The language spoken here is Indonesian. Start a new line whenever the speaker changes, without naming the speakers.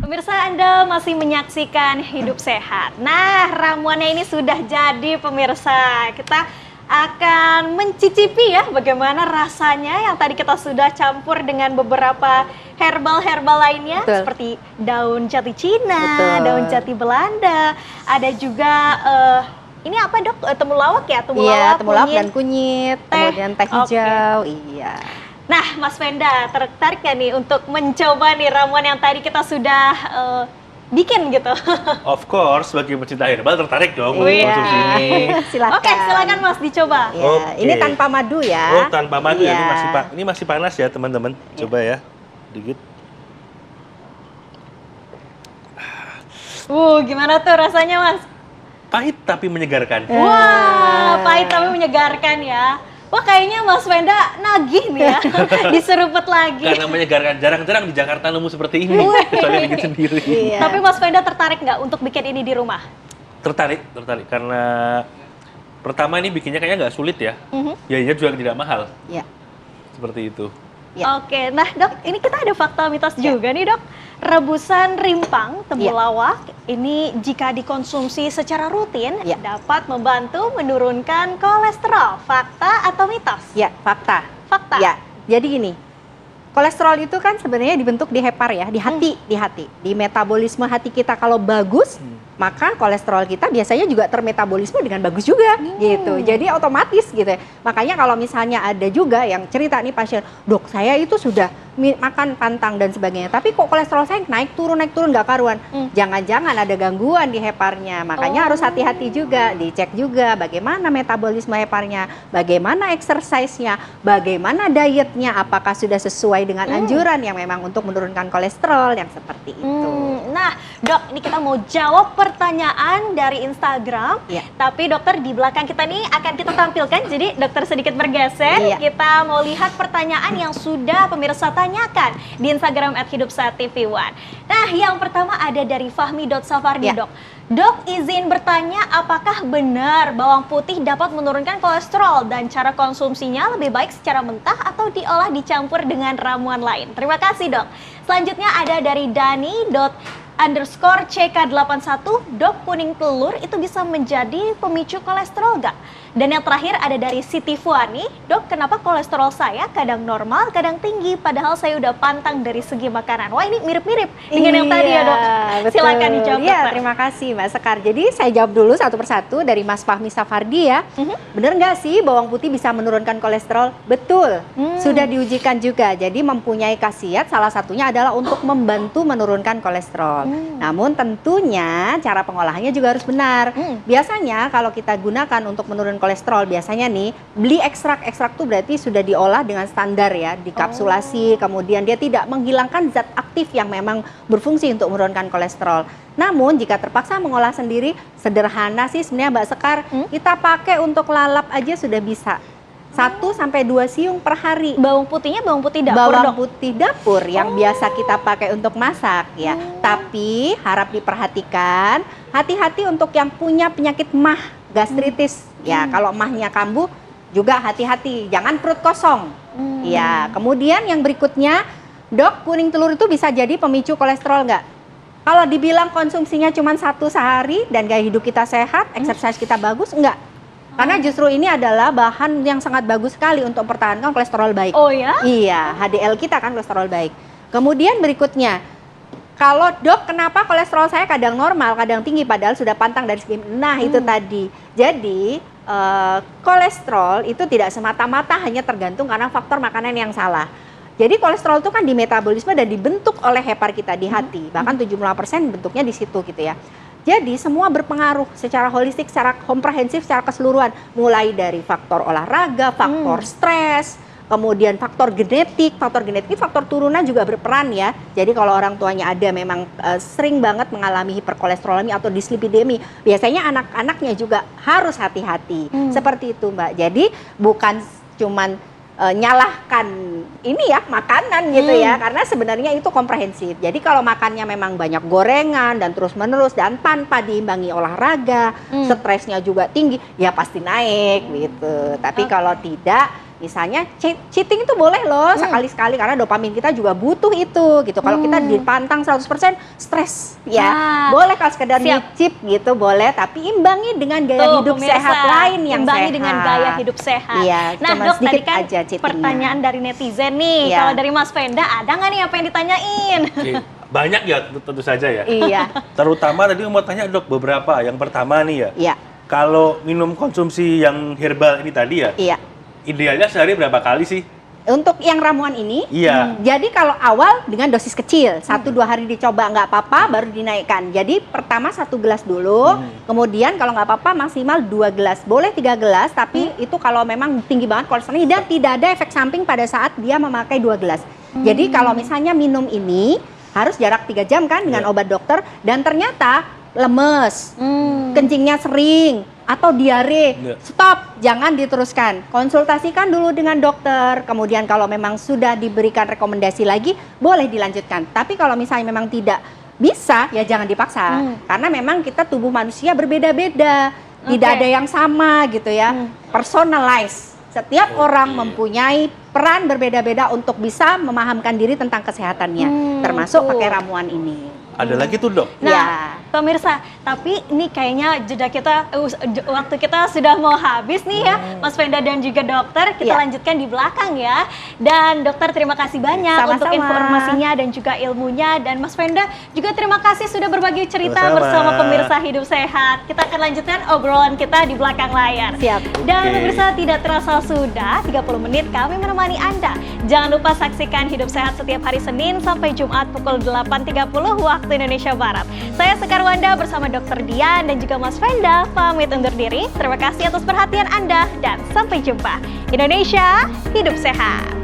Pemirsa, Anda masih menyaksikan Hidup Sehat. Nah, ramuannya ini sudah jadi pemirsa. Kita akan mencicipi ya bagaimana rasanya yang tadi kita sudah campur dengan beberapa herbal-herbal lainnya.
Betul.
Seperti daun jati Cina,
Betul.
daun jati Belanda, ada juga ini apa dok? Temulawak ya?
Iya, temulawak
kunyit,
dan kunyit,
teh.
kemudian teh hijau. Iya.
Nah, Mas Venda, tertarik nggak nih untuk mencoba nih ramuan yang tadi kita sudah bikin gitu?
Of course, sebagai pecinta herbal tertarik dong untuk
Iya.
konsumsi ini.
Silakan.
Oke, silakan Mas dicoba.
Ya,
Oke.
ini tanpa madu ya.
Oh, tanpa madu ya,
Iya.
ini masih panas ya teman-teman. Coba ya, dikit.
Gimana tuh rasanya Mas?
Pahit tapi menyegarkan.
Wah, pahit tapi menyegarkan ya. Wah, kayaknya Mas Venda nagih nih ya, diseruput lagi.
Karena menyegarkan, jarang-jarang di Jakarta nemu seperti ini, kecuali bikin sendiri.
Iya.
Tapi Mas Venda tertarik nggak untuk bikin ini di rumah?
Tertarik karena pertama ini bikinnya kayaknya nggak sulit ya. Biayanya juga tidak mahal,
Iya.
seperti itu.
Ya.
Oke, nah dok, ini kita ada fakta mitos juga nih dok. Rebusan rimpang, temulawak, ini jika dikonsumsi secara rutin
Ya.
dapat membantu menurunkan kolesterol. Fakta atau mitos?
Ya, fakta.
Fakta.
Ya, jadi gini. Kolesterol itu kan sebenarnya dibentuk di hepar ya, di hati, di metabolisme hati kita kalau bagus, maka kolesterol kita biasanya juga termetabolisme dengan bagus juga, gitu. Jadi otomatis gitu ya. Makanya kalau misalnya ada juga yang cerita nih pasien, dok saya itu sudah makan pantang dan sebagainya, tapi kok kolesterol saya naik turun nggak karuan. Jangan-jangan ada gangguan di heparnya, makanya harus hati-hati juga, dicek juga bagaimana metabolisme heparnya, bagaimana exercise-nya, bagaimana dietnya, apakah sudah sesuai dengan anjuran yang memang untuk menurunkan kolesterol yang seperti itu.
Nah, dok, ini kita mau jawab pertanyaan dari Instagram.
Iya.
Tapi dokter di belakang kita nih akan kita tampilkan. Jadi dokter sedikit bergeser.
Iya.
Kita mau lihat pertanyaan yang sudah pemirsa tanyakan di Instagram @hidupsehat.tv1. Nah, yang pertama ada dari Fahmi.Safardi,
Iya.
dok. Dok, izin bertanya, apakah benar bawang putih dapat menurunkan kolesterol dan cara konsumsinya lebih baik secara mentah atau diolah dicampur dengan ramuan lain? Terima kasih, dok. Selanjutnya ada dari Dani_CK81, dok, kuning telur itu bisa menjadi pemicu kolesterol nggak? Dan yang terakhir ada dari Siti Fuani, dok, kenapa kolesterol saya kadang normal, kadang tinggi, padahal saya udah pantang dari segi makanan. Wah, ini mirip-mirip dengan yang tadi ya, dok.
Betul.
Silakan dijawab,
Iya,
dokter.
terima kasih Mbak Sekar. Jadi saya jawab dulu satu persatu dari Mas Fahmi Safardi ya. Bener nggak sih bawang putih bisa menurunkan kolesterol? Betul, sudah diujikan juga. Jadi mempunyai khasiat, salah satunya adalah untuk membantu menurunkan kolesterol. Namun tentunya cara pengolahannya juga harus benar. Biasanya kalau kita gunakan untuk menurunkan kolesterol, biasanya nih beli ekstrak tuh berarti sudah diolah dengan standar ya, dikapsulasi, kemudian dia tidak menghilangkan zat aktif yang memang berfungsi untuk menurunkan kolesterol. Namun jika terpaksa mengolah sendiri, sederhana sih sebenarnya Mbak Sekar, kita pakai untuk lalap aja sudah bisa. 1-2 siung per hari.
Bawang putihnya bawang putih dapur,
Bawang
dok?
putih dapur yang biasa kita pakai untuk masak ya. Tapi harap diperhatikan, hati-hati untuk yang punya penyakit mah, gastritis. Ya, kalau mahnya kambuh juga hati-hati, jangan perut kosong. Ya, kemudian yang berikutnya, dok, kuning telur itu bisa jadi pemicu kolesterol nggak? Kalau dibilang konsumsinya cuma 1 sehari dan gaya hidup kita sehat, exercise kita bagus, enggak. Karena justru ini adalah bahan yang sangat bagus sekali untuk mempertahankan kolesterol baik.
Oh ya?
Iya, HDL kita kan kolesterol baik. Kemudian berikutnya, kalau dok kenapa kolesterol saya kadang normal, kadang tinggi padahal sudah pantang dari segi. Nah, itu tadi. Jadi, kolesterol itu tidak semata-mata hanya tergantung karena faktor makanan yang salah. Jadi kolesterol itu kan di metabolisme dan dibentuk oleh hepar kita di hati. Bahkan 75% bentuknya di situ gitu ya. Jadi semua berpengaruh secara holistik, secara komprehensif, secara keseluruhan. Mulai dari faktor olahraga, faktor stres, kemudian faktor genetik, faktor turunan juga berperan ya. Jadi kalau orang tuanya ada memang sering banget mengalami hiperkolesterolemi atau dislipidemi, biasanya anak-anaknya juga harus hati-hati. Seperti itu Mbak. Jadi bukan cuman nyalahkan ini ya makanan gitu ya, karena sebenarnya itu komprehensif. Jadi kalau makannya memang banyak gorengan dan terus menerus dan tanpa diimbangi olahraga, stresnya juga tinggi, ya pasti naik gitu. Tapi kalau tidak, Misalnya cheating itu boleh loh sekali-sekali karena dopamin kita juga butuh itu gitu. Kalau kita dipantang 100% stres ya. Boleh kalau sekedar nyicip gitu boleh, tapi imbangi dengan gaya hidup
pemirsa,
sehat lain yang
imbangi
sehat.
dengan gaya hidup sehat.
Iya,
nah
cuma
dok, tadi
sedikit
kan
aja cheatingnya.
pertanyaan dari netizen nih.
Iya.
Kalau dari Mas Venda ada nggak nih apa yang ditanyain?
Oke, banyak ya tentu saja ya.
Iya.
Terutama tadi mau tanya dok beberapa. Yang pertama nih ya,
Iya.
kalau minum konsumsi yang herbal ini tadi ya,
Iya.
idealnya sehari berapa kali sih?
Untuk yang ramuan ini,
Iya.
jadi kalau awal dengan dosis kecil, 1-2 hari dicoba nggak apa-apa, baru dinaikkan. Jadi pertama 1 gelas dulu, kemudian kalau nggak apa-apa maksimal 2 gelas. Boleh 3 gelas, tapi itu kalau memang tinggi banget kolesterolnya dan tidak ada efek samping pada saat dia memakai 2 gelas. Jadi kalau misalnya minum ini, harus jarak 3 jam kan dengan obat dokter, dan ternyata lemes, kencingnya sering, atau diare, stop, jangan diteruskan. Konsultasikan dulu dengan dokter, kemudian kalau memang sudah diberikan rekomendasi lagi, boleh dilanjutkan. Tapi kalau misalnya memang tidak bisa, ya jangan dipaksa. Karena memang kita tubuh manusia berbeda-beda, tidak ada yang sama gitu ya. Personalize. Setiap orang mempunyai peran berbeda-beda untuk bisa memahamkan diri tentang kesehatannya, termasuk pakai ramuan ini.
Ada lagi tuh dok.
Nah, pemirsa, tapi ini kayaknya jeda kita, waktu kita sudah mau habis nih ya, Mas Venda dan juga dokter. Kita lanjutkan di belakang ya. Dan dokter terima kasih banyak untuk informasinya dan juga ilmunya. Dan Mas Venda juga terima kasih sudah berbagi cerita bersama pemirsa Hidup Sehat. Kita akan lanjutkan obrolan kita di belakang layar.
Siap.
Dan pemirsa, tidak terasa sudah 30 menit kami menemani Anda. Jangan lupa saksikan Hidup Sehat setiap hari Senin sampai Jumat pukul 8.30 waktu Indonesia Barat. Saya Sekar Wanda bersama Dr. Dian dan juga Mas Venda pamit undur diri. Terima kasih atas perhatian Anda dan sampai jumpa. Indonesia, hidup sehat.